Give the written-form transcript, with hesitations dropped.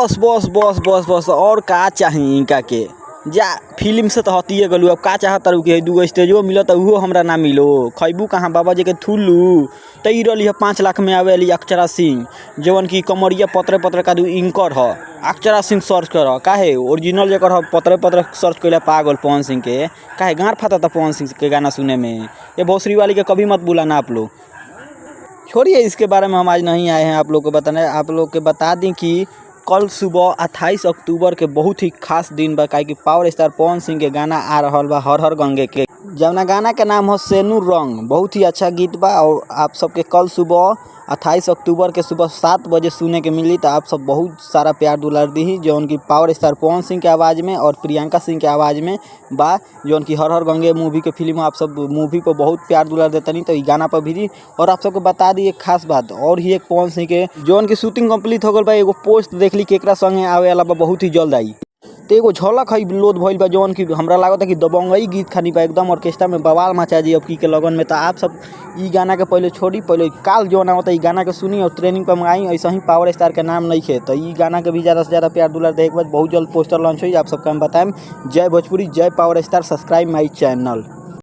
बस बस बस बस बस और का चाही इनका के जा फिल्म से तो हतिए गलू। अब का चाहत तारू कि दूगो स्टेजो मिलत उहो हमरा ना मिलो। खैबू कहाँ बाबा जी के थुल्लू तई रही है 5 लाख में आवेली अक्षरा सिंह जवन की कमरिया पत्रे पत्रे का दू इंकर ह। अक्षरा सिंह सर्च कर काहे ओरिजिनल जकर ह पत्रे पत्रे सर्च कैला पागल पवन सिंह के काहे गाँठ फाटा था पवन सिंह के गाना सुने में। ये भोसरी वाली के कभी मत बुलाना आप लोग। छोड़िए इसके बारे में हम आज नहीं आए हैं आप लोग को बताने। आप लोग के बता दें कि कल सुबह 28 अक्टूबर के बहुत ही खास दिन बा काहे कि पावर स्टार पवन सिंह के गाना आ रहा बा हर हर गंगे के जवना गाना के नाम हो सेनू रंग। बहुत ही अच्छा गीत बा और आप सबके कल सुबह 28 अक्टूबर के सुबह 7 बजे सुने के मिली। तो आप सब बहुत सारा प्यार दुलार दी जौन की पावर स्टार पवन सिंह के आवाज़ में और प्रियंका सिंह के आवाज़ में बा जौन की हर हर गंगे मूवी के फिल्म। आप सब मूवी पर बहुत प्यार दुलार देतनी तो गाना पर भी। और आप सबको बता दी एक खास बात और ही एक पवन सिंह के जौन की शूटिंग कंप्लीट हो गल बा। एगो पोस्ट देख ली केकरा संगे आवे वाला बा बहुत ही जल्द आई। तो एगो झलक है लोड भइल बा जौन की हमरा लागत है कि दबंगई गीत खानी बा एकदम ऑर्केस्ट्रा में बवाल मचा जी अब की के लगन में। तो आप सब ई गाना के पहले छोड़ी पहले काल जौन आवता ई गाना के सुनी और ट्रेनिंग पर मंगाई। ऐसा ही पावर स्टार के नाम नहीं खे तो ई गाना के भी ज़्यादा से ज़्यादा प्यार दुलार दे। एक बार बहुत जल्द पोस्टर लॉन्च हुई आप सबका हम बताएं। जय भोजपुरी जय power star. Subscribe my channel.